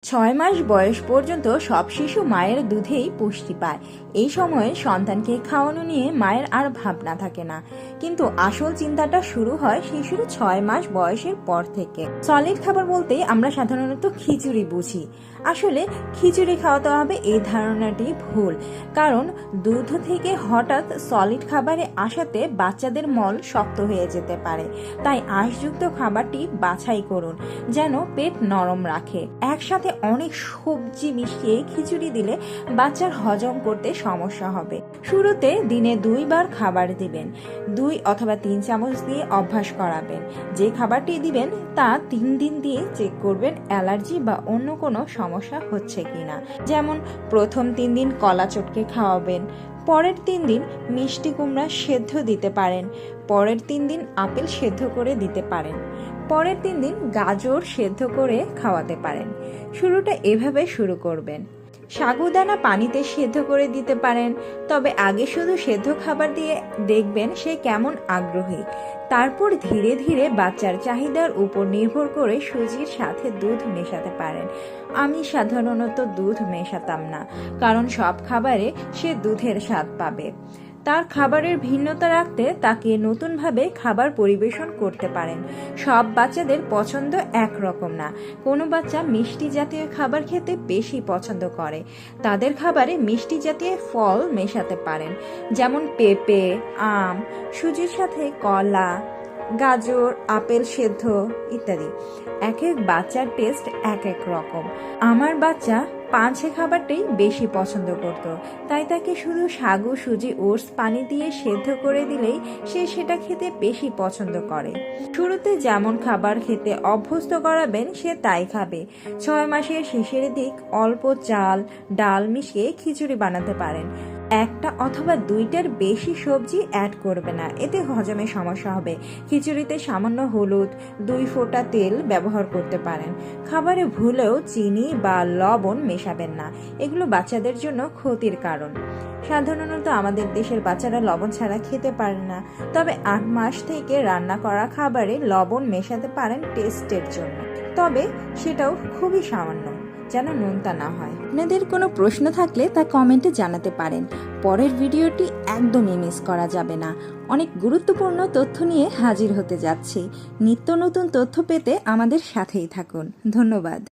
৬ মাস বয়স পর্যন্ত সব শিশু মায়ের দুধেই পুষ্টি পায়। এই সময়ে সন্তানকে খাওয়ানো নিয়ে মায়ের আর ভাবনা থাকে না, কিন্তু আসল চিন্তাটা শুরু হয় শিশুর ৬ মাস বয়সের পর থেকে। সলিড খাবার বলতে আমরা সাধারণত খিচুড়ি বুঝি। আসলে খিচুড়ি খাওয়াতে হবে এই ধারণাটি ভুল, কারণ দুধ থেকে হঠাৎ সলিড খাবারে আসাতে বাচ্চাদের মল শক্ত হয়ে যেতে পারে। তাই আঁশযুক্ত খাবারটি বাছাই করুন, যেন পেট নরম রাখে। একসাথে অনেক সবজি মিশিয়ে খিচুড়ি দিলে বাচ্চার হজম করতে সমস্যা হবে। শুরুতে দিনে 2 বার খাবার দিবেন, 2 অথবা 3 চামচ দিয়ে অভ্যাস করাবেন। যে খাবারটি দিবেন তা 3 দিন দিয়ে চেক করবেন অ্যালার্জি বা অন্য কোনো সমস্যা হচ্ছে কিনা। যেমন প্রথম 3 দিন কলা চটকে খাওয়াবেন, পরের 3 দিন মিষ্টি কুমড়া সেদ্ধ দিতে পারেন, পরের 3 দিন আপেল সেদ্ধ করে দিতে পারেন, পরের 3 দিন গাজর সেদ্ধ করে খাওয়াতে পারেন। শুরুটা এভাবে শুরু করবেন। সাগুদানা পানিতে সেদ্ধ করে দিতে পারেন, তবে আগে শুধু সেদ্ধ খাবার দিয়ে দেখবেন সে কেমন আগ্রহী। তারপর ধীরে ধীরে বাচ্চার চাহিদার উপর নির্ভর করে সুজির সাথে দুধ মেশাতে পারেন। আমি সাধারণত দুধ মেশাতাম না, কারণ সব খাবারে সে দুধের স্বাদ পাবে। তার খাবারের ভিন্নতা রাখতে তাকে নতুনভাবে খাবার পরিবেশন করতে পারেন। সব বাচ্চাদের পছন্দ একরকম না। কোনো বাচ্চা মিষ্টি জাতীয় খাবার খেতে বেশি পছন্দ করে, তাদের খাবারে মিষ্টি জাতীয় ফল মেশাতে পারেন, যেমন পেঁপে, আম, সুজির সাথে কলা, গাজর, আপেল সেদ্ধ ইত্যাদি। এক এক বাচ্চার টেস্ট এক এক রকম। আমার বাচ্চা পাঞ্চে খাবারটাই বেশি পছন্দ করত, তাই তাকে শুধু সাগু, সুজি, ওটস পানি দিয়ে সেদ্ধ করে দিলেই সে সেটা খেতে বেশি পছন্দ করে। শুরুতে যেমন খাবার খেতে অভ্যস্ত করাবেন সে তাই খাবে। 6 মাসের শেষের দিক অল্প চাল, ডাল মিশিয়ে খিচুড়ি বানাতে পারেন। 1টা অথবা 2টার বেশি সবজি অ্যাড করবে না, এতে হজমে সমস্যা হবে। খিচুড়িতে সামান্য হলুদ, 2 ফোঁটা তেল ব্যবহার করতে পারেন। খাবারে ভুলেও চিনি বা লবণ মেশাবেন না, এগুলো বাচ্চাদের জন্য ক্ষতির কারণ। সাধারণত আমাদের দেশের বাচ্চারা লবণ ছাড়া খেতে পারে না, তবে 8 মাস থেকে রান্না করা খাবারে লবণ মেশাতে পারেন টেস্টের জন্য, তবে সেটাও খুবই সামান্য, যেন নোনতা না হয়। আপনাদের কোনো প্রশ্ন থাকলে তা কমেন্টে জানাতে পারেন। পরের ভিডিওটি একদমই মিস করা যাবে না। অনেক গুরুত্বপূর্ণ তথ্য নিয়ে হাজির হতে যাচ্ছি। নিত্য নতুন তথ্য পেতে আমাদের সাথেই থাকুন। ধন্যবাদ।